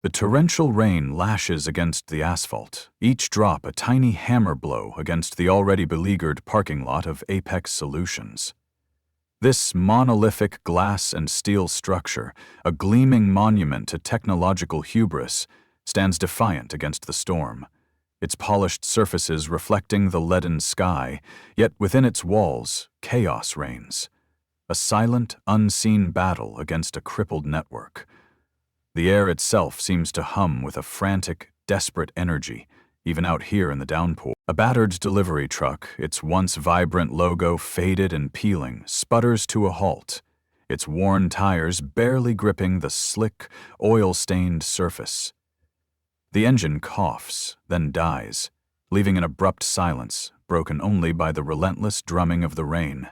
The torrential rain lashes against the asphalt, each drop a tiny hammer blow against the already beleaguered parking lot of Apex Solutions. This monolithic glass and steel structure, a gleaming monument to technological hubris, stands defiant against the storm, its polished surfaces reflecting the leaden sky, yet within its walls, chaos reigns. A silent, unseen battle against a crippled network. The air itself seems to hum with a frantic, desperate energy, even out here in the downpour. A battered delivery truck, its once vibrant logo faded and peeling, sputters to a halt, its worn tires barely gripping the slick, oil-stained surface. The engine coughs, then dies, leaving an abrupt silence, broken only by the relentless drumming of the rain.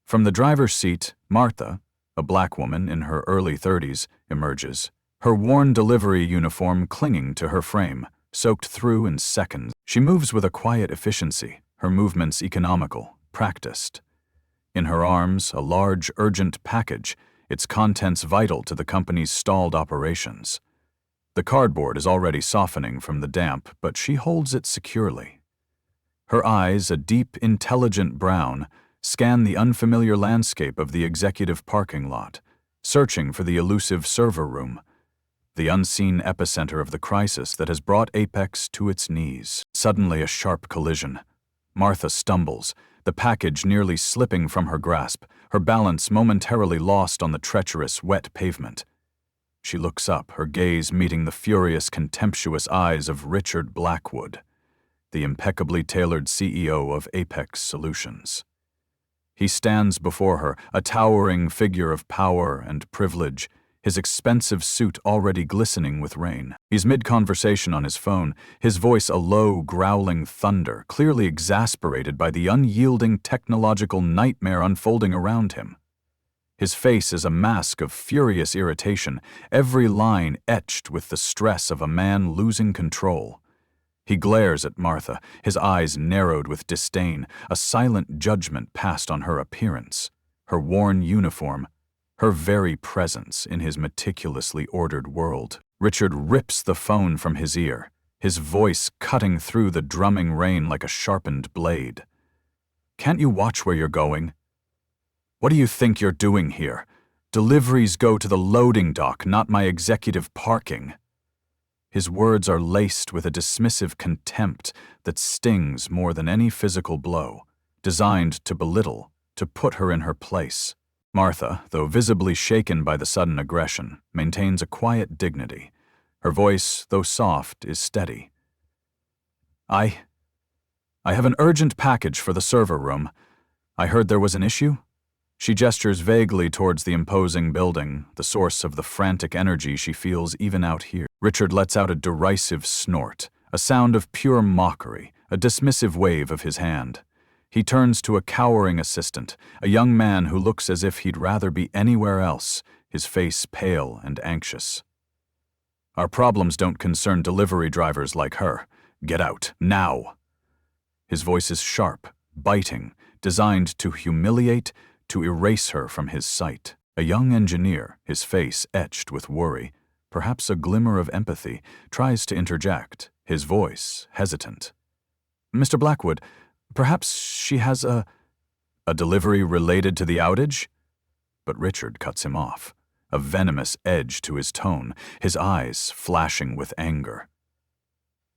From the driver's seat, Martha, a black woman in her early 30s, emerges, her worn delivery uniform clinging to her frame, soaked through in seconds. She moves with a quiet efficiency, her movements economical, practiced. In her arms, a large, urgent package, its contents vital to the company's stalled operations. The cardboard is already softening from the damp, but she holds it securely. Her eyes, a deep, intelligent brown, scan the unfamiliar landscape of the executive parking lot, searching for the elusive server room, the unseen epicenter of the crisis that has brought Apex to its knees. Suddenly, a sharp collision. Martha stumbles, the package nearly slipping from her grasp, her balance momentarily lost on the treacherous, wet pavement. She looks up, her gaze meeting the furious, contemptuous eyes of Richard Blackwood, the impeccably tailored CEO of Apex Solutions. He stands before her, a towering figure of power and privilege, his expensive suit already glistening with rain. He's mid-conversation on his phone, his voice a low, growling thunder, clearly exasperated by the unyielding technological nightmare unfolding around him. His face is a mask of furious irritation, every line etched with the stress of a man losing control. He glares at Martha, his eyes narrowed with disdain, a silent judgment passed on her appearance, her worn uniform, her very presence in his meticulously ordered world. Richard rips the phone from his ear, his voice cutting through the drumming rain like a sharpened blade. "Can't you watch where you're going? What do you think you're doing here? Deliveries go to the loading dock, not my executive parking." His words are laced with a dismissive contempt that stings more than any physical blow, designed to belittle, to put her in her place. Martha, though visibly shaken by the sudden aggression, maintains a quiet dignity. Her voice, though soft, is steady. I have an urgent package for the server room. I heard there was an issue." She gestures vaguely towards the imposing building, the source of the frantic energy she feels even out here. Richard lets out a derisive snort, a sound of pure mockery, a dismissive wave of his hand. He turns to a cowering assistant, a young man who looks as if he'd rather be anywhere else, his face pale and anxious. "Our problems don't concern delivery drivers like her. Get out, now." His voice is sharp, biting, designed to humiliate, to erase her from his sight. A young engineer, his face etched with worry, perhaps a glimmer of empathy, tries to interject, his voice hesitant. "Mr. Blackwood, perhaps she has a delivery related to the outage?" But Richard cuts him off, a venomous edge to his tone, his eyes flashing with anger.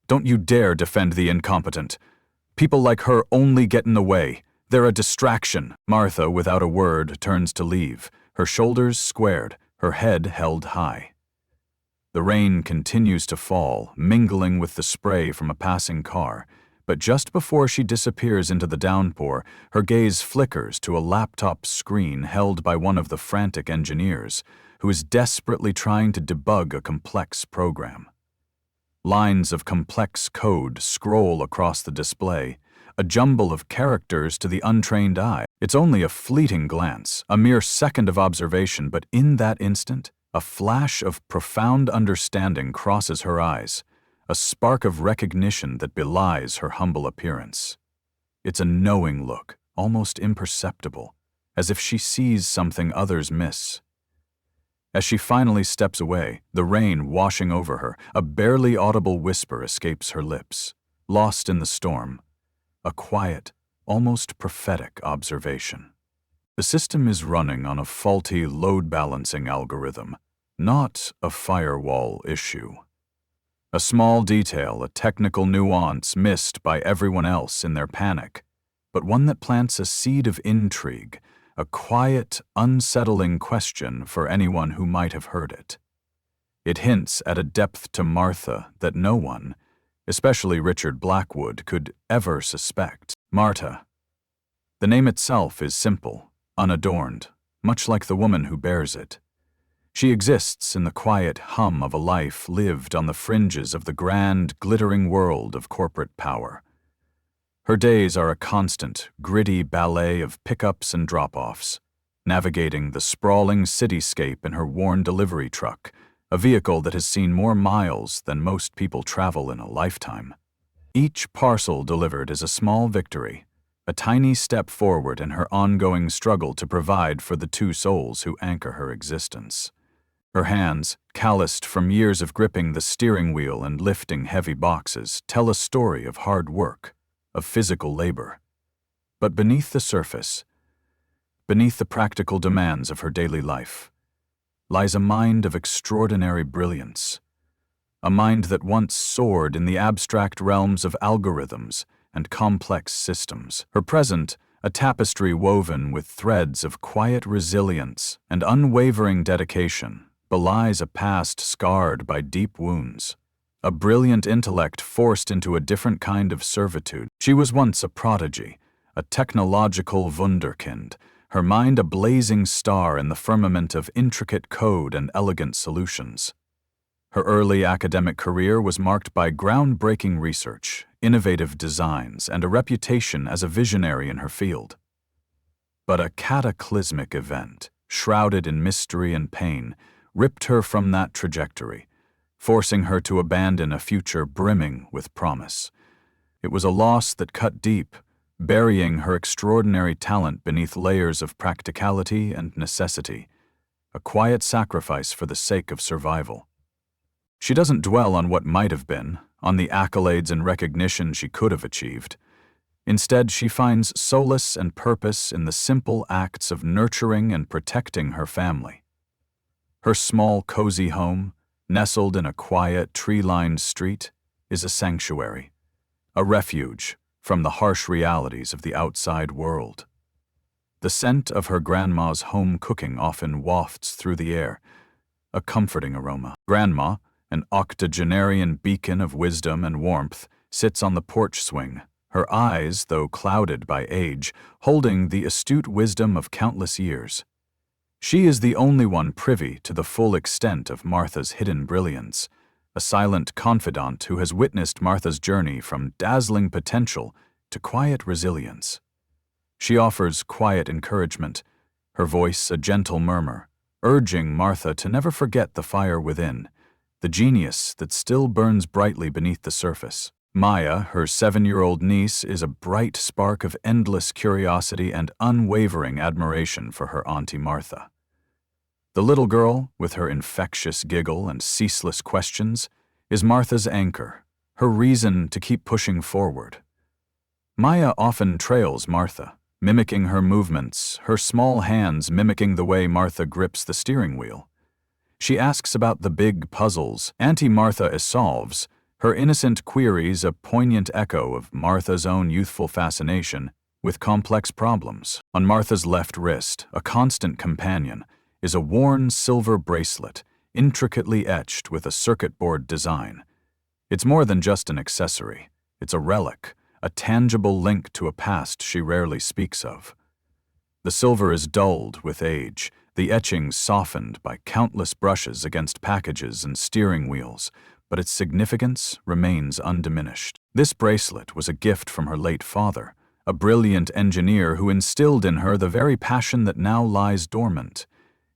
"Don't you dare defend the incompetent. People like her only get in the way. They're a distraction." Martha, without a word, turns to leave, her shoulders squared, her head held high. The rain continues to fall, mingling with the spray from a passing car, but just before she disappears into the downpour, her gaze flickers to a laptop screen held by one of the frantic engineers, who is desperately trying to debug a complex program. Lines of complex code scroll across the display, a jumble of characters to the untrained eye. It's only a fleeting glance, a mere second of observation, but in that instant, a flash of profound understanding crosses her eyes, a spark of recognition that belies her humble appearance. It's a knowing look, almost imperceptible, as if she sees something others miss. As she finally steps away, the rain washing over her, a barely audible whisper escapes her lips. Lost in the storm, a quiet, almost prophetic observation. The system is running on a faulty load-balancing algorithm, not a firewall issue. A small detail, a technical nuance missed by everyone else in their panic, but one that plants a seed of intrigue, a quiet, unsettling question for anyone who might have heard it. It hints at a depth to Martha that no one, especially Richard Blackwood, could ever suspect. Martha. The name itself is simple, unadorned, much like the woman who bears it. She exists in the quiet hum of a life lived on the fringes of the grand, glittering world of corporate power. Her days are a constant, gritty ballet of pickups and drop-offs, navigating the sprawling cityscape in her worn delivery truck, a vehicle that has seen more miles than most people travel in a lifetime. Each parcel delivered is a small victory, a tiny step forward in her ongoing struggle to provide for the two souls who anchor her existence. Her hands, calloused from years of gripping the steering wheel and lifting heavy boxes, tell a story of hard work, of physical labor. But beneath the surface, beneath the practical demands of her daily life, lies a mind of extraordinary brilliance, a mind that once soared in the abstract realms of algorithms and complex systems. Her present, a tapestry woven with threads of quiet resilience and unwavering dedication, belies a past scarred by deep wounds, a brilliant intellect forced into a different kind of servitude. She was once a prodigy, a technological wunderkind, her mind a blazing star in the firmament of intricate code and elegant solutions. Her early academic career was marked by groundbreaking research, innovative designs, and a reputation as a visionary in her field. But a cataclysmic event, shrouded in mystery and pain, ripped her from that trajectory, forcing her to abandon a future brimming with promise. It was a loss that cut deep, burying her extraordinary talent beneath layers of practicality and necessity, a quiet sacrifice for the sake of survival. She doesn't dwell on what might have been, on the accolades and recognition she could have achieved. Instead, she finds solace and purpose in the simple acts of nurturing and protecting her family. Her small, cozy home, nestled in a quiet, tree-lined street, is a sanctuary, a refuge from the harsh realities of the outside world. The scent of her grandma's home cooking often wafts through the air, a comforting aroma. Grandma, an octogenarian beacon of wisdom and warmth, sits on the porch swing, her eyes, though clouded by age, holding the astute wisdom of countless years. She is the only one privy to the full extent of Martha's hidden brilliance, a silent confidant who has witnessed Martha's journey from dazzling potential to quiet resilience. She offers quiet encouragement, her voice a gentle murmur, urging Martha to never forget the fire within, the genius that still burns brightly beneath the surface. Maya, her 7-year-old niece, is a bright spark of endless curiosity and unwavering admiration for her Auntie Martha. The little girl, with her infectious giggle and ceaseless questions, is Martha's anchor, her reason to keep pushing forward. Maya often trails Martha, mimicking her movements, her small hands mimicking the way Martha grips the steering wheel. She asks about the big puzzles Auntie Martha solves, her innocent queries a poignant echo of Martha's own youthful fascination with complex problems. On Martha's left wrist, a constant companion, is a worn silver bracelet, intricately etched with a circuit board design. It's more than just an accessory. It's a relic, a tangible link to a past she rarely speaks of. The silver is dulled with age, the etchings softened by countless brushes against packages and steering wheels, but its significance remains undiminished. This bracelet was a gift from her late father, a brilliant engineer who instilled in her the very passion that now lies dormant.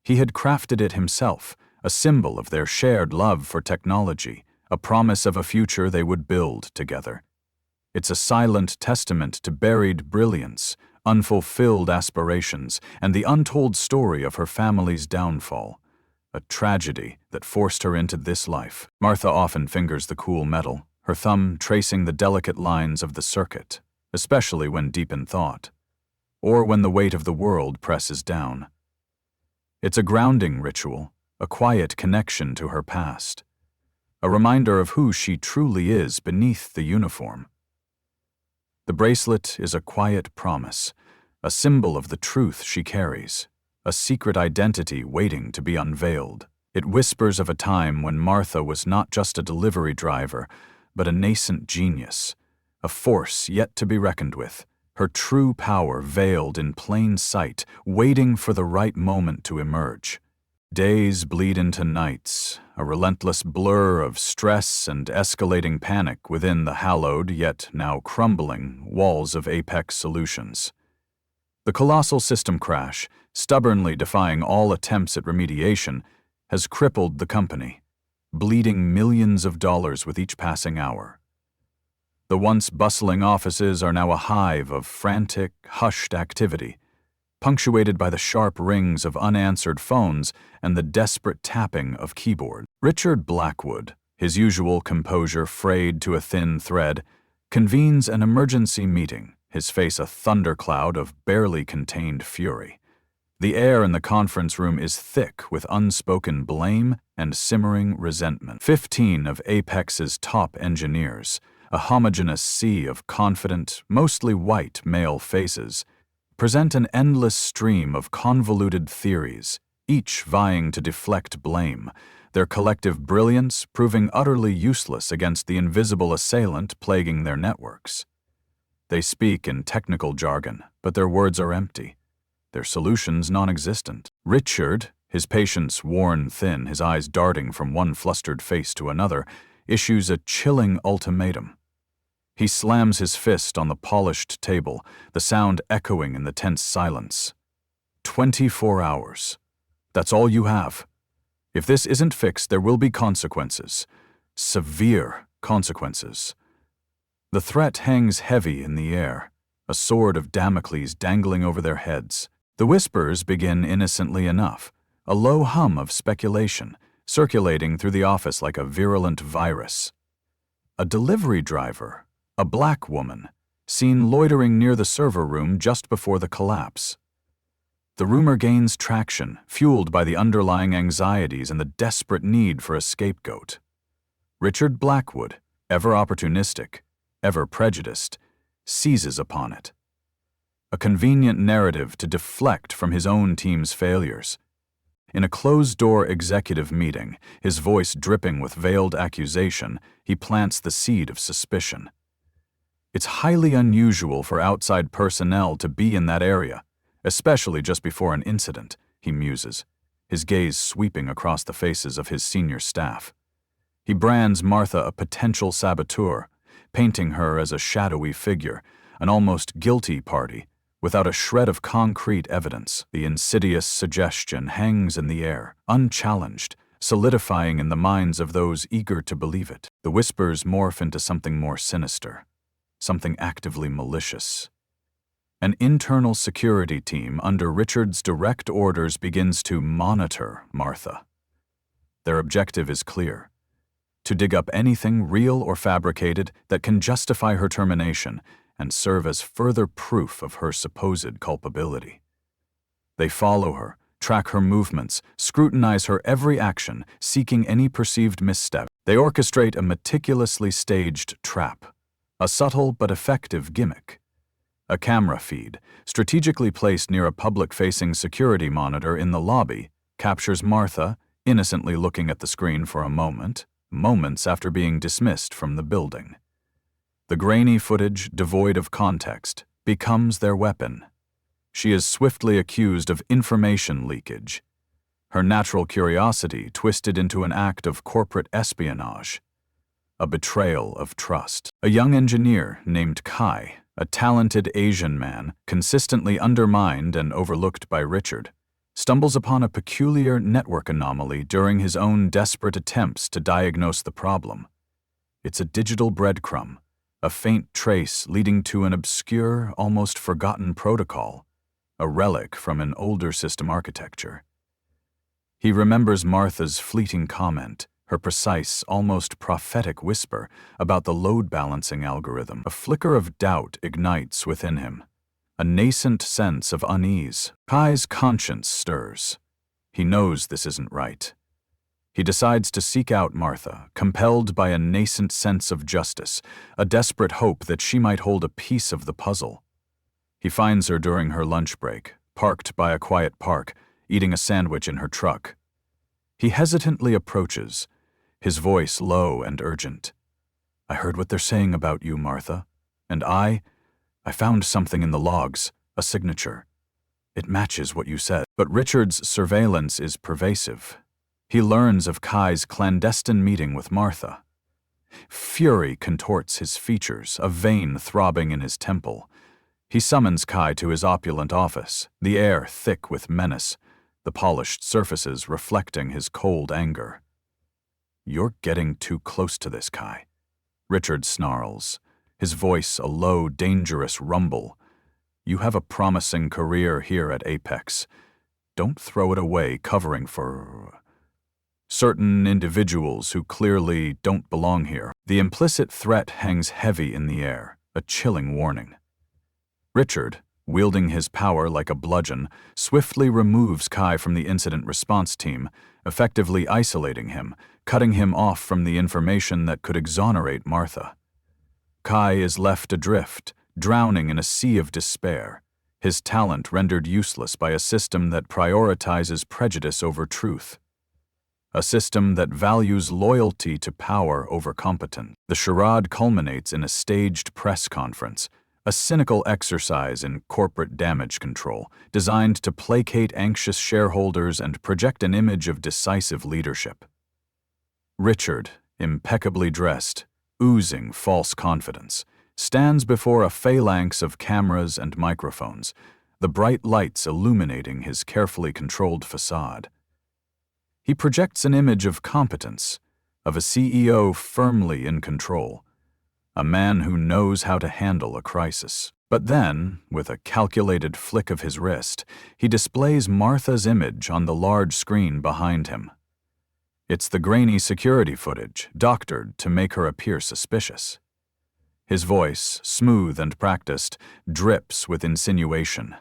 He had crafted it himself, a symbol of their shared love for technology, a promise of a future they would build together. It's a silent testament to buried brilliance, unfulfilled aspirations, and the untold story of her family's downfall, a tragedy that forced her into this life. Martha often fingers the cool metal, her thumb tracing the delicate lines of the circuit, especially when deep in thought, or when the weight of the world presses down. It's a grounding ritual, a quiet connection to her past, a reminder of who she truly is beneath the uniform. The bracelet is a quiet promise, a symbol of the truth she carries, a secret identity waiting to be unveiled. It whispers of a time when Martha was not just a delivery driver, but a nascent genius, a force yet to be reckoned with, her true power veiled in plain sight, waiting for the right moment to emerge. Days bleed into nights, a relentless blur of stress and escalating panic within the hallowed, yet now crumbling, walls of Apex Solutions. The colossal system crash, stubbornly defying all attempts at remediation, has crippled the company, bleeding millions of dollars with each passing hour. The once bustling offices are now a hive of frantic, hushed activity, punctuated by the sharp rings of unanswered phones and the desperate tapping of keyboards. Richard Blackwood, his usual composure frayed to a thin thread, convenes an emergency meeting, his face a thundercloud of barely contained fury. The air in the conference room is thick with unspoken blame and simmering resentment. 15 of Apex's top engineers, a homogeneous sea of confident, mostly white male faces, present an endless stream of convoluted theories, each vying to deflect blame, their collective brilliance proving utterly useless against the invisible assailant plaguing their networks. They speak in technical jargon, but their words are empty, their solutions non-existent. Richard, his patience worn thin, his eyes darting from one flustered face to another, issues a chilling ultimatum. He slams his fist on the polished table, the sound echoing in the tense silence. 24 hours. That's all you have. If this isn't fixed, there will be consequences. Severe consequences. The threat hangs heavy in the air, a sword of Damocles dangling over their heads. The whispers begin innocently enough, a low hum of speculation, circulating through the office like a virulent virus. A delivery driver, a black woman, seen loitering near the server room just before the collapse. The rumor gains traction, fueled by the underlying anxieties and the desperate need for a scapegoat. Richard Blackwood, ever opportunistic, ever prejudiced, seizes upon it. A convenient narrative to deflect from his own team's failures. In a closed-door executive meeting, his voice dripping with veiled accusation, he plants the seed of suspicion. It's highly unusual for outside personnel to be in that area, especially just before an incident, he muses, his gaze sweeping across the faces of his senior staff. He brands Martha a potential saboteur, painting her as a shadowy figure, an almost guilty party, without a shred of concrete evidence. The insidious suggestion hangs in the air, unchallenged, solidifying in the minds of those eager to believe it. The whispers morph into something more sinister, something actively malicious. An internal security team under Richard's direct orders begins to monitor Martha. Their objective is clear: to dig up anything real or fabricated that can justify her termination and serve as further proof of her supposed culpability. They follow her, track her movements, scrutinize her every action, seeking any perceived misstep. They orchestrate a meticulously staged trap, a subtle but effective gimmick. A camera feed, strategically placed near a public-facing security monitor in the lobby, captures Martha, innocently looking at the screen for a moment, moments after being dismissed from the building. The grainy footage, devoid of context, becomes their weapon. She is swiftly accused of information leakage, her natural curiosity twisted into an act of corporate espionage, a betrayal of trust. A young engineer named Kai, a talented Asian man, consistently undermined and overlooked by Richard, stumbles upon a peculiar network anomaly during his own desperate attempts to diagnose the problem. It's a digital breadcrumb, a faint trace leading to an obscure, almost forgotten protocol, a relic from an older system architecture. He remembers Martha's fleeting comment, her precise, almost prophetic whisper about the load-balancing algorithm. A flicker of doubt ignites within him, a nascent sense of unease. Kai's conscience stirs. He knows this isn't right. He decides to seek out Martha, compelled by a nascent sense of justice, a desperate hope that she might hold a piece of the puzzle. He finds her during her lunch break, parked by a quiet park, eating a sandwich in her truck. He hesitantly approaches, his voice low and urgent. "I heard what they're saying about you, Martha, and I found something in the logs, a signature. It matches what you said." But Richard's surveillance is pervasive. He learns of Kai's clandestine meeting with Martha. Fury contorts his features, a vein throbbing in his temple. He summons Kai to his opulent office, the air thick with menace, the polished surfaces reflecting his cold anger. "You're getting too close to this, Kai," Richard snarls, his voice a low, dangerous rumble. "You have a promising career here at Apex. Don't throw it away covering for certain individuals who clearly don't belong here." The implicit threat hangs heavy in the air, a chilling warning. Richard, wielding his power like a bludgeon, swiftly removes Kai from the incident response team, effectively isolating him, cutting him off from the information that could exonerate Martha. Kai is left adrift, drowning in a sea of despair, his talent rendered useless by a system that prioritizes prejudice over truth. A system that values loyalty to power over competence. The charade culminates in a staged press conference, a cynical exercise in corporate damage control, designed to placate anxious shareholders and project an image of decisive leadership. Richard, impeccably dressed, oozing false confidence, stands before a phalanx of cameras and microphones, the bright lights illuminating his carefully controlled facade. He projects an image of competence, of a CEO firmly in control, a man who knows how to handle a crisis. But then, with a calculated flick of his wrist, he displays Martha's image on the large screen behind him. It's the grainy security footage, doctored to make her appear suspicious. His voice, smooth and practiced, drips with insinuation.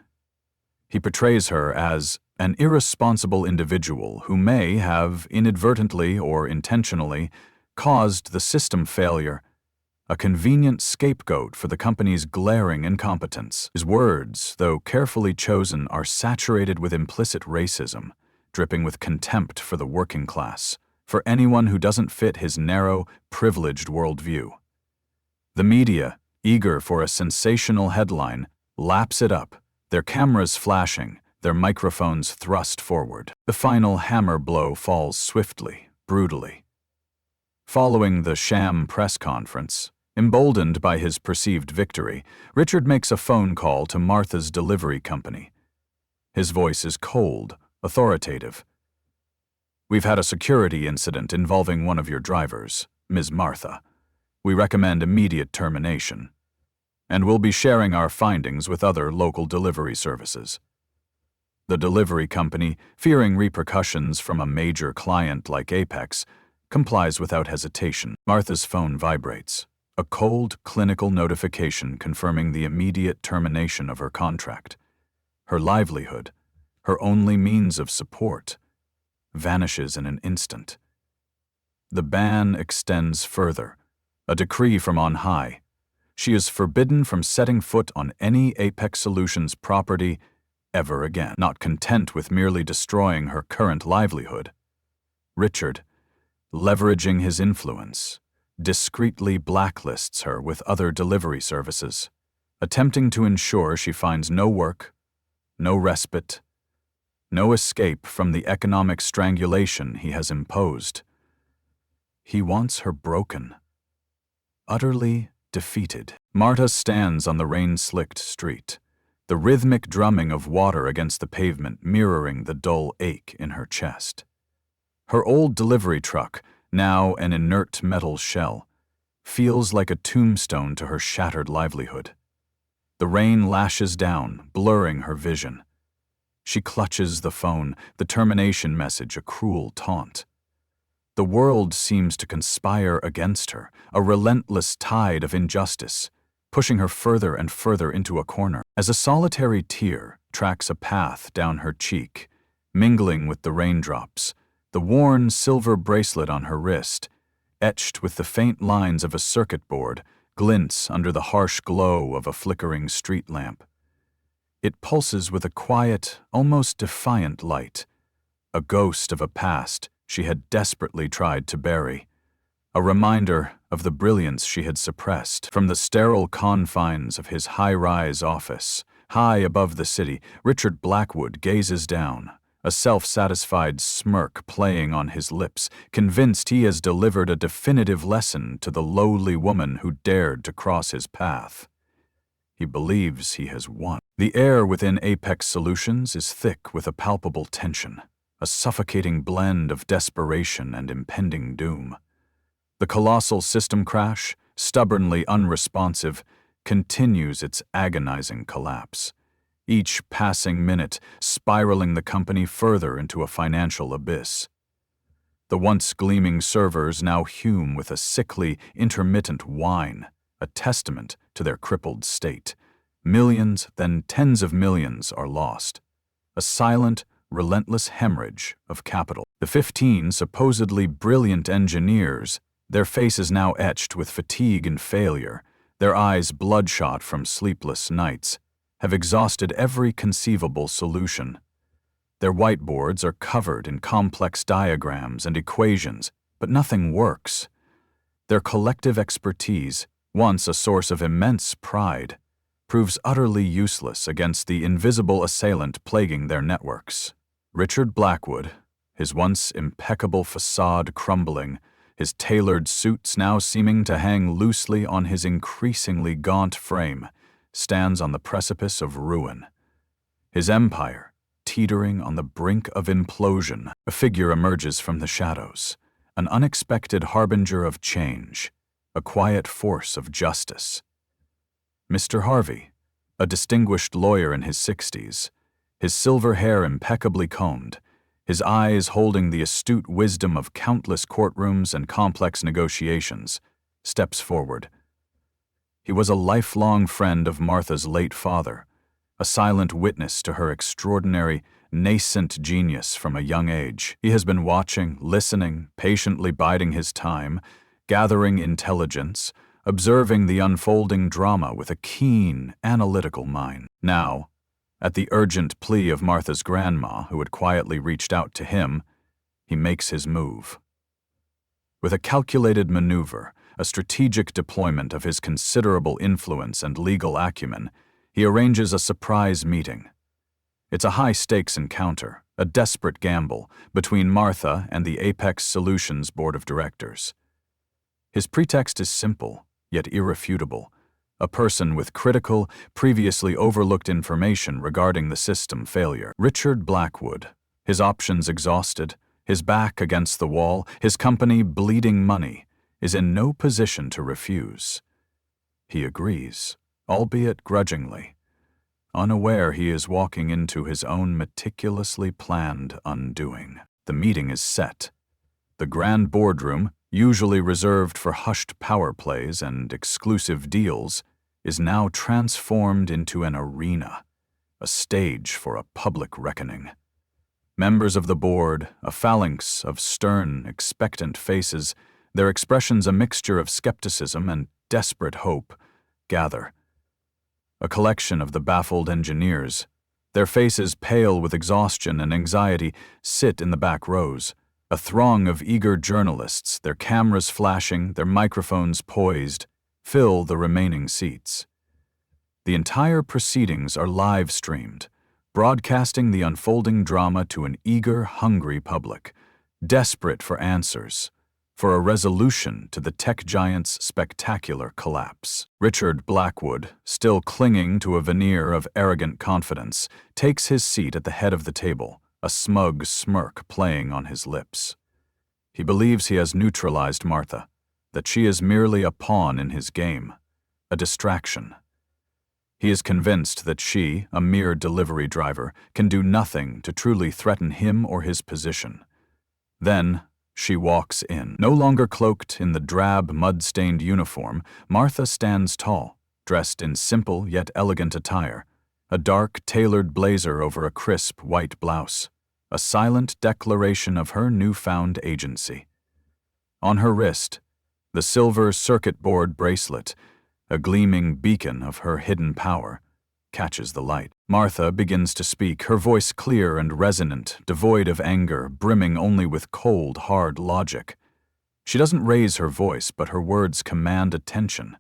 He portrays her as an irresponsible individual who may have inadvertently or intentionally caused the system failure, a convenient scapegoat for the company's glaring incompetence. His words, though carefully chosen, are saturated with implicit racism, dripping with contempt for the working class, for anyone who doesn't fit his narrow, privileged worldview. The media, eager for a sensational headline, laps it up, their cameras flashing, their microphones thrust forward. The final hammer blow falls swiftly, brutally. Following the sham press conference, emboldened by his perceived victory, Richard makes a phone call to Martha's delivery company. His voice is cold, authoritative. "We've had a security incident involving one of your drivers, Ms. Martha. We recommend immediate termination. And we'll be sharing our findings with other local delivery services." The delivery company, fearing repercussions from a major client like Apex, complies without hesitation. Martha's phone vibrates, a cold, clinical notification confirming the immediate termination of her contract. Her livelihood, her only means of support, vanishes in an instant. The ban extends further, a decree from on high. She is forbidden from setting foot on any Apex Solutions property ever again. Not content with merely destroying her current livelihood, Richard, leveraging his influence, discreetly blacklists her with other delivery services, attempting to ensure she finds no work, no respite, no escape from the economic strangulation he has imposed. He wants her broken, utterly defeated. Martha stands on the rain-slicked street, the rhythmic drumming of water against the pavement mirroring the dull ache in her chest. Her old delivery truck, now an inert metal shell, feels like a tombstone to her shattered livelihood. The rain lashes down, blurring her vision. She clutches the phone, the termination message a cruel taunt. The world seems to conspire against her, a relentless tide of injustice, pushing her further and further into a corner. As a solitary tear tracks a path down her cheek, mingling with the raindrops, the worn silver bracelet on her wrist, etched with the faint lines of a circuit board, glints under the harsh glow of a flickering street lamp. It pulses with a quiet, almost defiant light, a ghost of a past she had desperately tried to bury, a reminder of the brilliance she had suppressed. From the sterile confines of his high-rise office, high above the city, Richard Blackwood gazes down, a self-satisfied smirk playing on his lips, convinced he has delivered a definitive lesson to the lowly woman who dared to cross his path. He believes he has won. The air within Apex Solutions is thick with a palpable tension, a suffocating blend of desperation and impending doom. The colossal system crash, stubbornly unresponsive, continues its agonizing collapse, each passing minute spiraling the company further into a financial abyss. The once gleaming servers now fume with a sickly, intermittent whine, a testament to their crippled state. Millions, then tens of millions, are lost. A silent, relentless hemorrhage of capital. The 15 supposedly brilliant engineers, their faces now etched with fatigue and failure, their eyes bloodshot from sleepless nights, have exhausted every conceivable solution. Their whiteboards are covered in complex diagrams and equations, but nothing works. Their collective expertise, once a source of immense pride, proves utterly useless against the invisible assailant plaguing their networks. Richard Blackwood, his once impeccable facade crumbling, his tailored suits now seeming to hang loosely on his increasingly gaunt frame, stands on the precipice of ruin. His empire, teetering on the brink of implosion. A figure emerges from the shadows, an unexpected harbinger of change, a quiet force of justice. Mr. Harvey, a distinguished lawyer in his 60s, his silver hair impeccably combed, his eyes holding the astute wisdom of countless courtrooms and complex negotiations, steps forward. He was a lifelong friend of Martha's late father, a silent witness to her extraordinary, nascent genius from a young age. He has been watching, listening, patiently biding his time, gathering intelligence, observing the unfolding drama with a keen, analytical mind. Now, at the urgent plea of Martha's grandma, who had quietly reached out to him, he makes his move. With a calculated maneuver, a strategic deployment of his considerable influence and legal acumen, he arranges a surprise meeting. It's a high-stakes encounter, a desperate gamble, between Martha and the Apex Solutions Board of Directors. His pretext is simple, yet irrefutable. A person with critical, previously overlooked information regarding the system failure. Richard Blackwood, his options exhausted, his back against the wall, his company bleeding money, is in no position to refuse. He agrees, albeit grudgingly, unaware he is walking into his own meticulously planned undoing. The meeting is set. The grand boardroom, usually reserved for hushed power plays and exclusive deals, is now transformed into an arena, a stage for a public reckoning. Members of the board, a phalanx of stern, expectant faces, their expressions a mixture of skepticism and desperate hope, gather. A collection of the baffled engineers, their faces pale with exhaustion and anxiety, sit in the back rows. A throng of eager journalists, their cameras flashing, their microphones poised, fill the remaining seats. The entire proceedings are live-streamed, broadcasting the unfolding drama to an eager, hungry public, desperate for answers, for a resolution to the tech giant's spectacular collapse. Richard Blackwood, still clinging to a veneer of arrogant confidence, takes his seat at the head of the table, a smug smirk playing on his lips. He believes he has neutralized Martha, that she is merely a pawn in his game, a distraction. He is convinced that she, a mere delivery driver, can do nothing to truly threaten him or his position. Then, she walks in. No longer cloaked in the drab, mud-stained uniform, Martha stands tall, dressed in simple yet elegant attire, a dark, tailored blazer over a crisp white blouse, a silent declaration of her newfound agency. On her wrist, the silver circuit board bracelet, a gleaming beacon of her hidden power, catches the light. Martha begins to speak, her voice clear and resonant, devoid of anger, brimming only with cold, hard logic. She doesn't raise her voice, but her words command attention.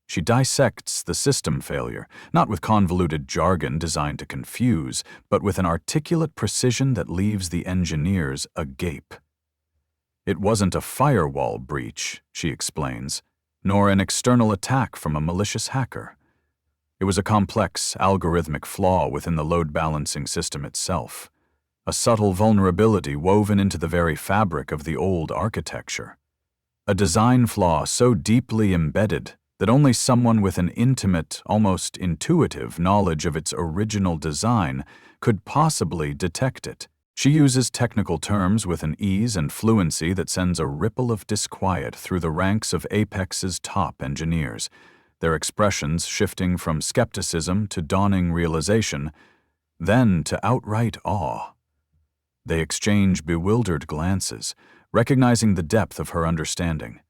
She dissects the system failure, not with convoluted jargon designed to confuse, but with an articulate precision that leaves the engineers agape. It wasn't a firewall breach, she explains, nor an external attack from a malicious hacker. It was a complex, algorithmic flaw within the load-balancing system itself, a subtle vulnerability woven into the very fabric of the old architecture. A design flaw so deeply embedded that only someone with an intimate, almost intuitive knowledge of its original design could possibly detect it. She uses technical terms with an ease and fluency that sends a ripple of disquiet through the ranks of Apex's top engineers, their expressions shifting from skepticism to dawning realization, then to outright awe. They exchange bewildered glances, recognizing the depth of her understanding,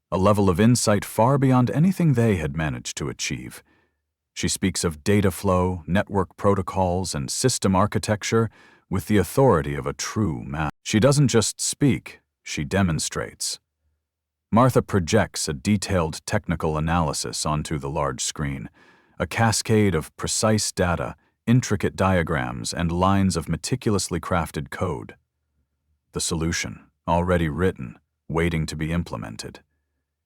a level of insight far beyond anything they had managed to achieve. She speaks of data flow, network protocols, and system architecture with the authority of a true master. She doesn't just speak, she demonstrates. Martha projects a detailed technical analysis onto the large screen, a cascade of precise data, intricate diagrams, and lines of meticulously crafted code. The solution, already written, waiting to be implemented.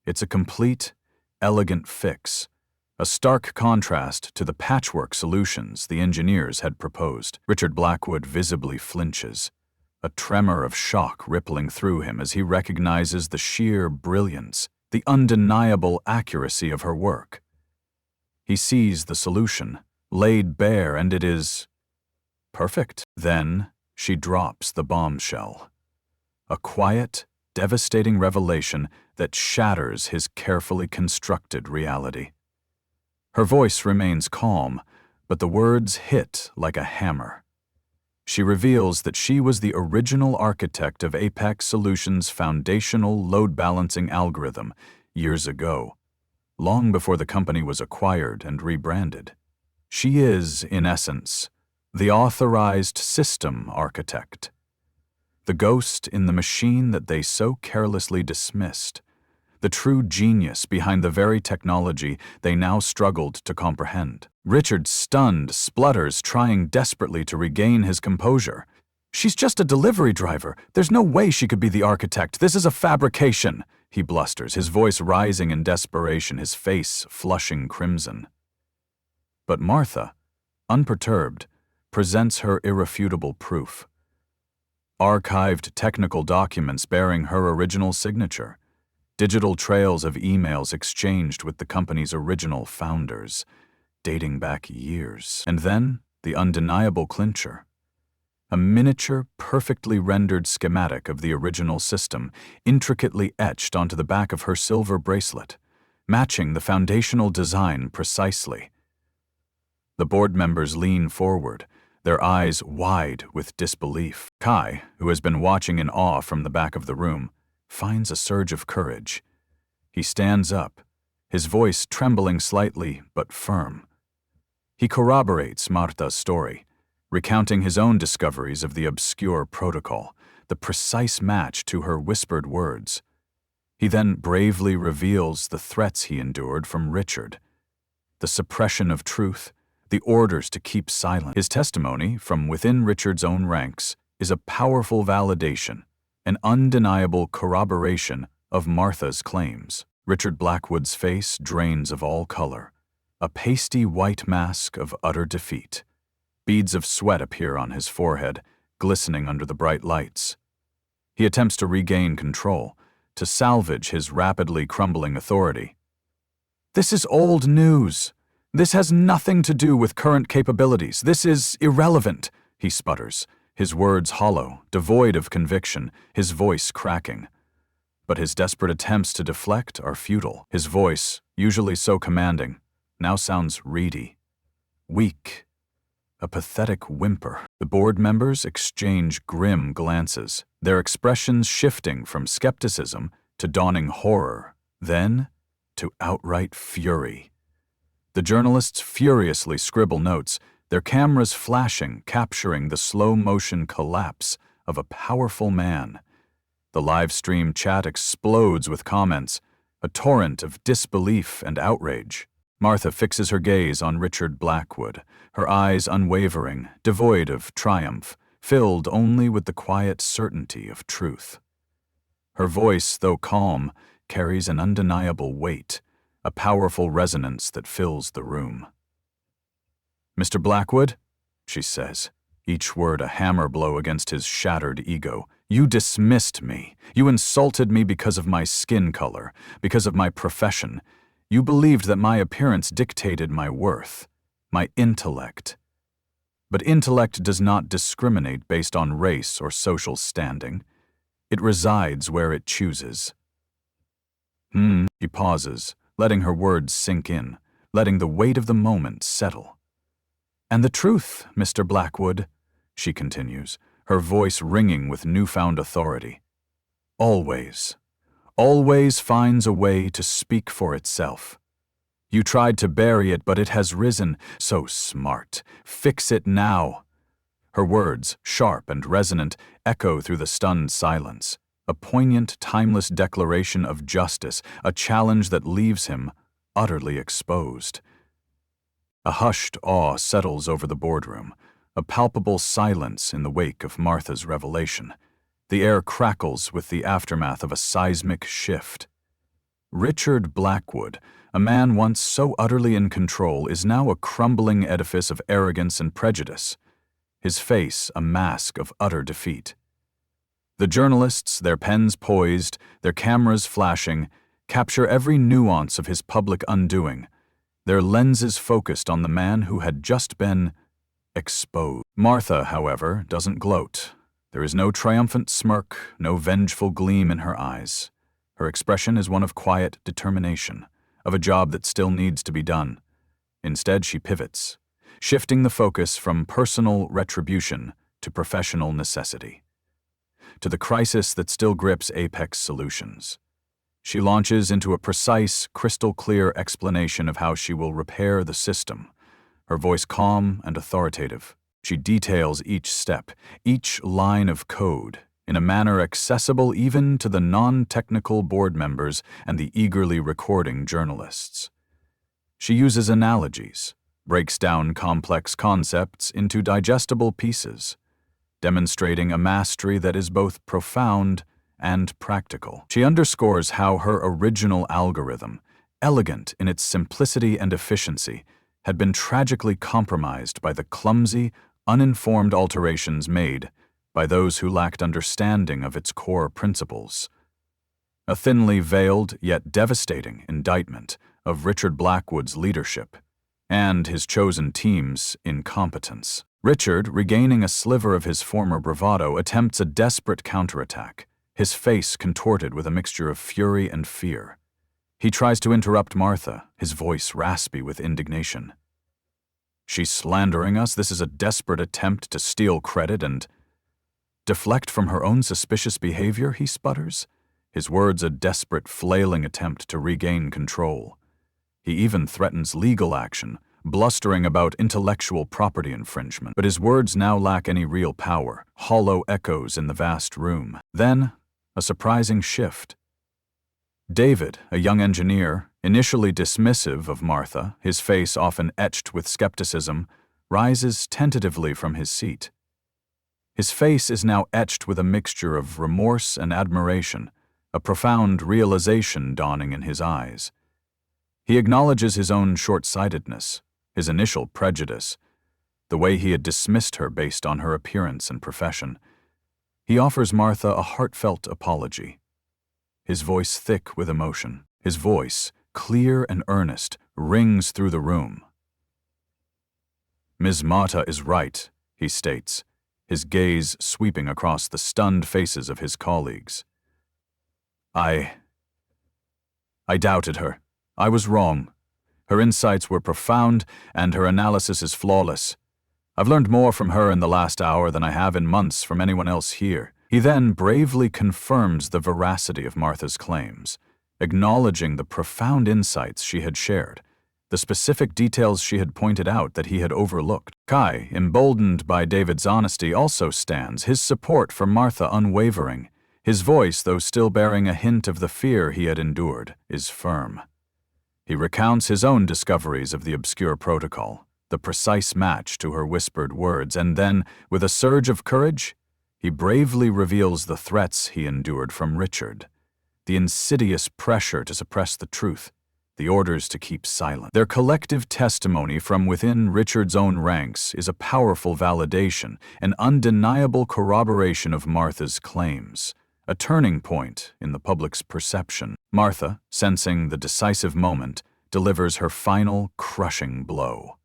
It's a complete, elegant fix, a stark contrast to the patchwork solutions the engineers had proposed. Richard Blackwood visibly flinches, a tremor of shock rippling through him as he recognizes the sheer brilliance, the undeniable accuracy of her work. He sees the solution, laid bare, and it is perfect. Then she drops the bombshell. A quiet, devastating revelation that shatters his carefully constructed reality. Her voice remains calm, but the words hit like a hammer. She reveals that she was the original architect of Apex Solutions' foundational load-balancing algorithm years ago, long before the company was acquired and rebranded. She is, in essence, the authorized system architect, the ghost in the machine that they so carelessly dismissed, the true genius behind the very technology they now struggled to comprehend. Richard, stunned, splutters, trying desperately to regain his composure. "She's just a delivery driver. There's no way she could be the architect. This is a fabrication," he blusters, his voice rising in desperation, his face flushing crimson. But Martha, unperturbed, presents her irrefutable proof. Archived technical documents bearing her original signature, digital trails of emails exchanged with the company's original founders, dating back years. And then, the undeniable clincher. A miniature, perfectly rendered schematic of the original system, intricately etched onto the back of her silver bracelet, matching the foundational design precisely. The board members lean forward, their eyes wide with disbelief. Kai, who has been watching in awe from the back of the room, finds a surge of courage. He stands up, his voice trembling slightly but firm. He corroborates Marta's story, recounting his own discoveries of the obscure protocol, the precise match to her whispered words. He then bravely reveals the threats he endured from Richard, the suppression of truth, the orders to keep silent. His testimony from within Richard's own ranks is a powerful validation, an undeniable corroboration of Martha's claims. Richard Blackwood's face drains of all color, a pasty white mask of utter defeat. Beads of sweat appear on his forehead, glistening under the bright lights. He attempts to regain control, to salvage his rapidly crumbling authority. "This is old news. "This has nothing to do with current capabilities. This is irrelevant," he sputters, his words hollow, devoid of conviction, his voice cracking. But his desperate attempts to deflect are futile. His voice, usually so commanding, now sounds reedy, weak, a pathetic whimper. The board members exchange grim glances, their expressions shifting from skepticism to dawning horror, then to outright fury. The journalists furiously scribble notes, their cameras flashing, capturing the slow-motion collapse of a powerful man. The live-stream chat explodes with comments, a torrent of disbelief and outrage. Martha fixes her gaze on Richard Blackwood, her eyes unwavering, devoid of triumph, filled only with the quiet certainty of truth. Her voice, though calm, carries an undeniable weight, a powerful resonance that fills the room. "Mr. Blackwood," she says, each word a hammer blow against his shattered ego, "you dismissed me. You insulted me because of my skin color, because of my profession. You believed that my appearance dictated my worth, my intellect. But intellect does not discriminate based on race or social standing. It resides where it chooses." He pauses, letting her words sink in, letting the weight of the moment settle. "And the truth, Mr. Blackwood," she continues, her voice ringing with newfound authority, always finds a way to speak for itself. You tried to bury it, but it has risen. So smart. Fix it now. Her words, sharp and resonant, echo through the stunned silence, a poignant, timeless declaration of justice, a challenge that leaves him utterly exposed. A hushed awe settles over the boardroom, a palpable silence in the wake of Martha's revelation. The air crackles with the aftermath of a seismic shift. Richard Blackwood, a man once so utterly in control, is now a crumbling edifice of arrogance and prejudice, his face a mask of utter defeat. The journalists, their pens poised, their cameras flashing, capture every nuance of his public undoing, their lenses focused on the man who had just been exposed. Martha, however, doesn't gloat. There is no triumphant smirk, no vengeful gleam in her eyes. Her expression is one of quiet determination, of a job that still needs to be done. Instead, she pivots, shifting the focus from personal retribution to professional necessity, to the crisis that still grips Apex Solutions. She launches into a precise, crystal-clear explanation of how she will repair the system, her voice calm and authoritative. She details each step, each line of code, in a manner accessible even to the non-technical board members and the eagerly recording journalists. She uses analogies, breaks down complex concepts into digestible pieces, demonstrating a mastery that is both profound and practical. She underscores how her original algorithm, elegant in its simplicity and efficiency, had been tragically compromised by the clumsy, uninformed alterations made by those who lacked understanding of its core principles. A thinly veiled yet devastating indictment of Richard Blackwood's leadership and his chosen team's incompetence. Richard, regaining a sliver of his former bravado, attempts a desperate counterattack, his face contorted with a mixture of fury and fear. He tries to interrupt Martha, his voice raspy with indignation. "She's slandering us. This is a desperate attempt to steal credit and deflect from her own suspicious behavior," he sputters, his words a desperate, flailing attempt to regain control. He even threatens legal action, blustering about intellectual property infringement. But his words now lack any real power, hollow echoes in the vast room. Then, a surprising shift. David, a young engineer, initially dismissive of Martha, his face often etched with skepticism, rises tentatively from his seat. His face is now etched with a mixture of remorse and admiration, a profound realization dawning in his eyes. He acknowledges his own short-sightedness, his initial prejudice, the way he had dismissed her based on her appearance and profession. He offers Martha a heartfelt apology, his voice thick with emotion. His voice, clear and earnest, rings through the room, Ms. Mata is right, he states, his gaze sweeping across the stunned faces of his colleagues. I doubted her. I was wrong. Her insights were profound, and her analysis is flawless. I've learned more from her in the last hour than I have in months from anyone else here. He then bravely confirms the veracity of Martha's claims, acknowledging the profound insights she had shared, the specific details she had pointed out that he had overlooked. Kai, emboldened by David's honesty, also stands, his support for Martha unwavering. His voice, though still bearing a hint of the fear he had endured, is firm. He recounts his own discoveries of the obscure protocol, the precise match to her whispered words, and then, with a surge of courage, he bravely reveals the threats he endured from Richard, the insidious pressure to suppress the truth, the orders to keep silent. Their collective testimony from within Richard's own ranks is a powerful validation, an undeniable corroboration of Martha's claims, a turning point in the public's perception. Martha, sensing the decisive moment, delivers her final, crushing blow.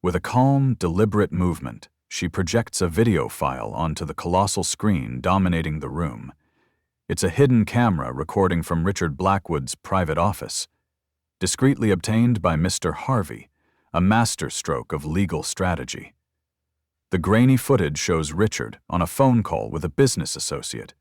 With a calm, deliberate movement, she projects a video file onto the colossal screen dominating the room. It's a hidden camera recording from Richard Blackwood's private office, discreetly obtained by Mr. Harvey, a masterstroke of legal strategy. The grainy footage shows Richard on a phone call with a business associate,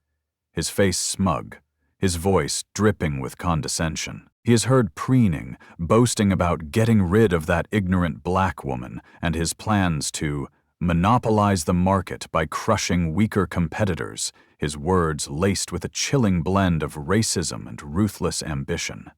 his face smug, his voice dripping with condescension. He is heard preening, boasting about getting rid of that ignorant black woman and his plans to monopolize the market by crushing weaker competitors, his words laced with a chilling blend of racism and ruthless ambition.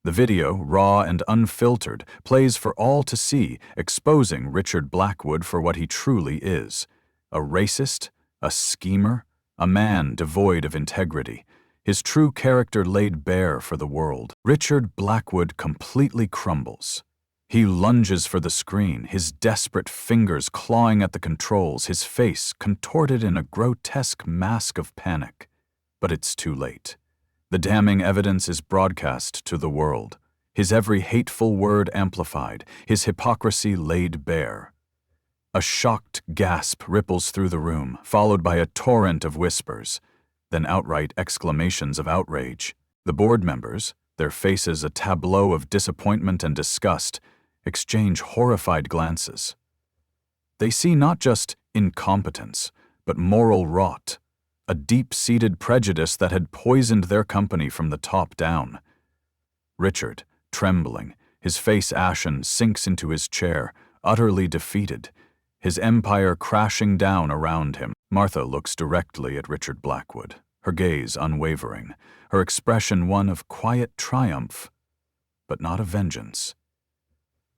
The video, raw and unfiltered, plays for all to see, exposing Richard Blackwood for what he truly is: a racist, a schemer, a man devoid of integrity, his true character laid bare for the world. Richard Blackwood completely crumbles. He lunges for the screen, his desperate fingers clawing at the controls, his face contorted in a grotesque mask of panic. But it's too late. The damning evidence is broadcast to the world, his every hateful word amplified, his hypocrisy laid bare. A shocked gasp ripples through the room, followed by a torrent of whispers, then outright exclamations of outrage. The board members, their faces a tableau of disappointment and disgust, exchange horrified glances. They see not just incompetence, but moral rot, a deep-seated prejudice that had poisoned their company from the top down. Richard, trembling, his face ashen, sinks into his chair, utterly defeated, his empire crashing down around him. Martha looks directly at Richard Blackwood, her gaze unwavering, her expression one of quiet triumph, but not of vengeance.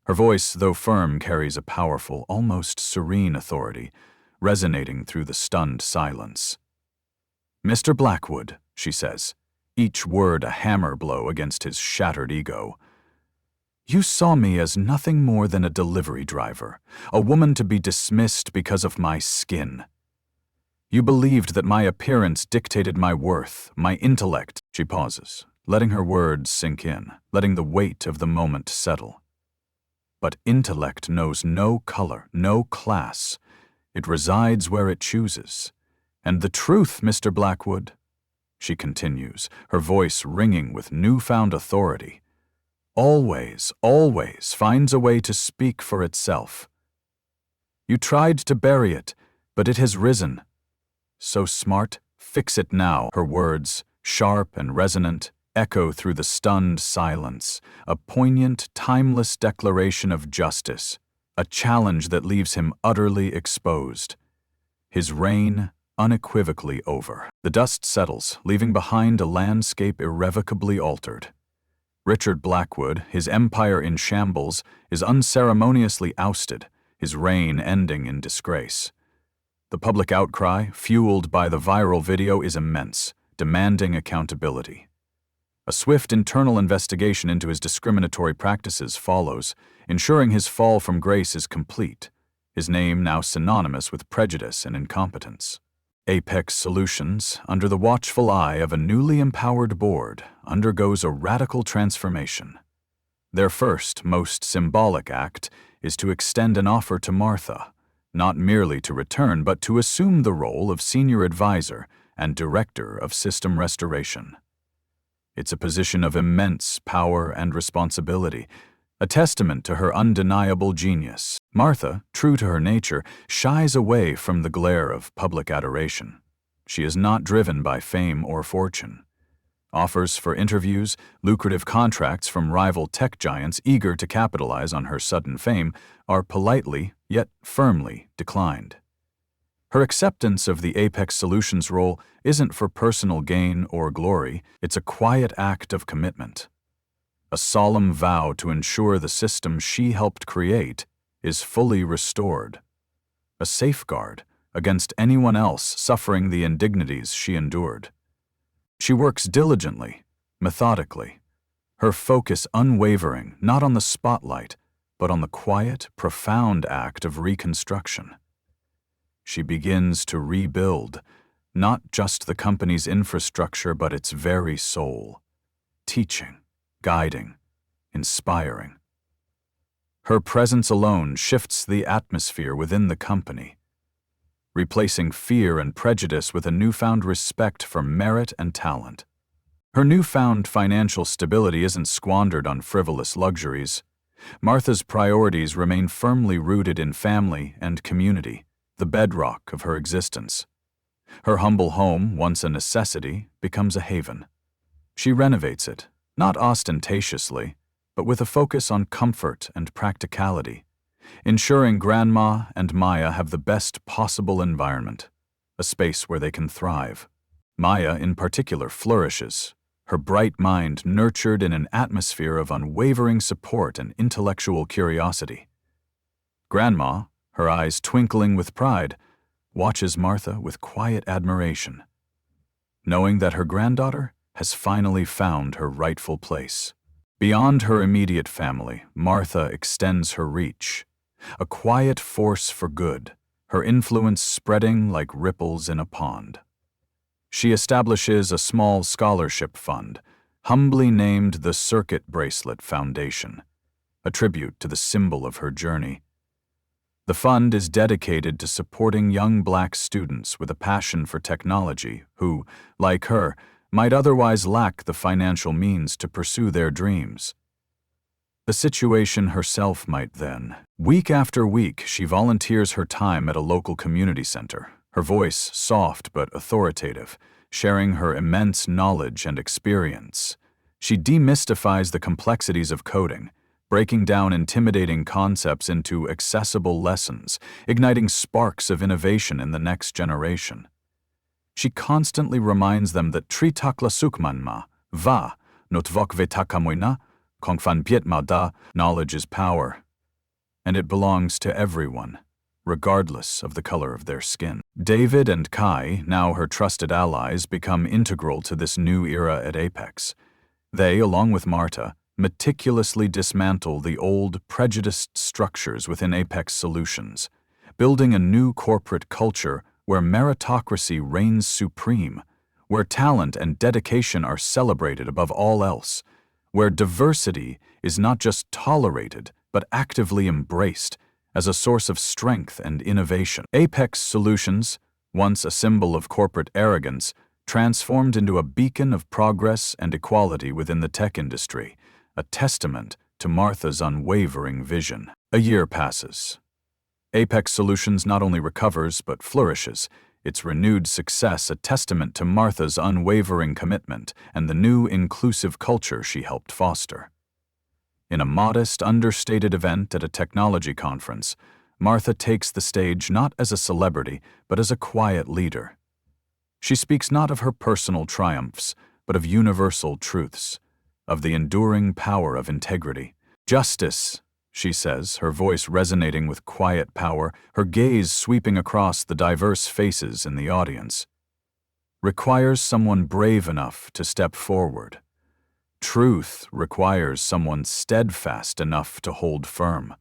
Her voice, though firm, carries a powerful, almost serene authority, resonating through the stunned silence. "Mr. Blackwood," she says, each word a hammer blow against his shattered ego, "you saw me as nothing more than a delivery driver, a woman to be dismissed because of my skin. You believed that my appearance dictated my worth, my intellect." She pauses, letting her words sink in, letting the weight of the moment settle. But intellect knows no color, no class. It resides where it chooses. "And the truth, Mr. Blackwood," she continues, her voice ringing with newfound authority, "always, always finds a way to speak for itself. You tried to bury it, but it has risen. So smart, fix it now." Her words, sharp and resonant, echo through the stunned silence, a poignant, timeless declaration of justice, a challenge that leaves him utterly exposed. His reign unequivocally over. The dust settles, leaving behind a landscape irrevocably altered. Richard Blackwood, his empire in shambles, is unceremoniously ousted, his reign ending in disgrace. The public outcry, fueled by the viral video, is immense, demanding accountability. A swift internal investigation into his discriminatory practices follows, ensuring his fall from grace is complete, his name now synonymous with prejudice and incompetence. Apex Solutions, under the watchful eye of a newly empowered board, undergoes a radical transformation. Their first, most symbolic act is to extend an offer to Martha, not merely to return, but to assume the role of senior advisor and director of system restoration. It's a position of immense power and responsibility, a testament to her undeniable genius. Martha, true to her nature, shies away from the glare of public adoration. She is not driven by fame or fortune. Offers for interviews, lucrative contracts from rival tech giants eager to capitalize on her sudden fame are politely, yet firmly, declined. Her acceptance of the Apex Solutions role isn't for personal gain or glory, it's a quiet act of commitment. A solemn vow to ensure the system she helped create is fully restored. A safeguard against anyone else suffering the indignities she endured. She works diligently, methodically, her focus unwavering not on the spotlight, but on the quiet, profound act of reconstruction. She begins to rebuild, not just the company's infrastructure, but its very soul, teaching, guiding, inspiring. Her presence alone shifts the atmosphere within the company, replacing fear and prejudice with a newfound respect for merit and talent. Her newfound financial stability isn't squandered on frivolous luxuries. Martha's priorities remain firmly rooted in family and community, the bedrock of her existence. Her humble home, once a necessity, becomes a haven. She renovates it, not ostentatiously, but with a focus on comfort and practicality, ensuring Grandma and Maya have the best possible environment, a space where they can thrive. Maya, in particular, flourishes, her bright mind nurtured in an atmosphere of unwavering support and intellectual curiosity. Grandma, her eyes twinkling with pride, watches Martha with quiet admiration, knowing that her granddaughter has finally found her rightful place. Beyond her immediate family, Martha extends her reach, a quiet force for good, her influence spreading like ripples in a pond. She establishes a small scholarship fund, humbly named the Circuit Bracelet Foundation, a tribute to the symbol of her journey. The fund is dedicated to supporting young Black students with a passion for technology who, like her, might otherwise lack the financial means to pursue their dreams. The situation herself might then. Week after week, she volunteers her time at a local community center, her voice soft but authoritative, sharing her immense knowledge and experience. She demystifies the complexities of coding, breaking down intimidating concepts into accessible lessons, igniting sparks of innovation in the next generation. She constantly reminds them that tri takla sukmanma, va, notvok vetakamoina, kongfan pietmada, knowledge is power, and it belongs to everyone, regardless of the color of their skin. David and Kai, now her trusted allies, become integral to this new era at Apex. They, along with Marta, meticulously dismantle the old, prejudiced structures within Apex Solutions, building a new corporate culture where meritocracy reigns supreme, where talent and dedication are celebrated above all else, where diversity is not just tolerated but actively embraced as a source of strength and innovation. Apex Solutions, once a symbol of corporate arrogance, transformed into a beacon of progress and equality within the tech industry, a testament to Martha's unwavering vision. A year passes. Apex Solutions not only recovers but flourishes, its renewed success a testament to Martha's unwavering commitment and the new inclusive culture she helped foster. In a modest, understated event at a technology conference, Martha takes the stage not as a celebrity but as a quiet leader. She speaks not of her personal triumphs, but of universal truths, of the enduring power of integrity. Justice, she says, her voice resonating with quiet power, her gaze sweeping across the diverse faces in the audience, requires someone brave enough to step forward. Truth requires someone steadfast enough to hold firm.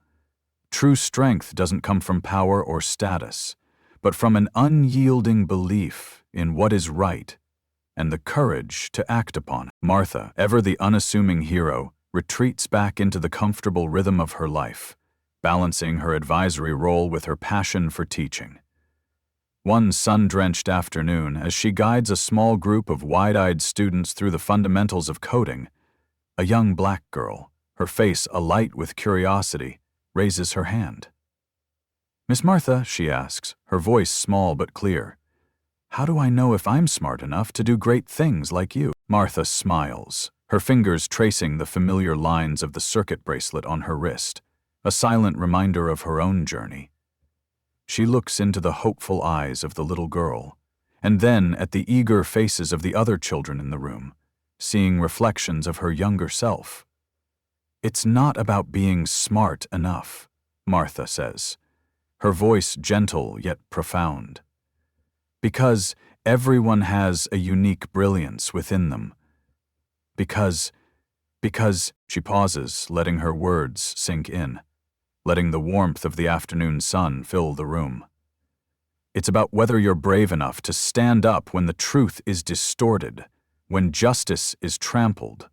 True strength doesn't come from power or status, but from an unyielding belief in what is right and the courage to act upon it. Martha, ever the unassuming hero, retreats back into the comfortable rhythm of her life, balancing her advisory role with her passion for teaching. One sun-drenched afternoon, as she guides a small group of wide-eyed students through the fundamentals of coding, a young black girl, her face alight with curiosity, raises her hand. "Miss Martha," she asks, her voice small but clear, "how do I know if I'm smart enough to do great things like you?" Martha smiles, her fingers tracing the familiar lines of the circuit bracelet on her wrist, a silent reminder of her own journey. She looks into the hopeful eyes of the little girl, and then at the eager faces of the other children in the room, seeing reflections of her younger self. "It's not about being smart enough," Martha says, her voice gentle yet profound. "Because everyone has a unique brilliance within them. Because, she pauses, letting her words sink in, letting the warmth of the afternoon sun fill the room. It's about whether you're brave enough to stand up when the truth is distorted, when justice is trampled.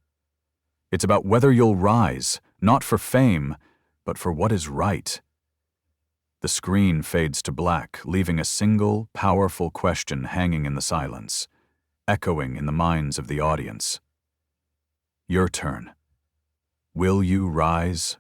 It's about whether you'll rise, not for fame, but for what is right." The screen fades to black, leaving a single, powerful question hanging in the silence, echoing in the minds of the audience. Your turn. Will you rise?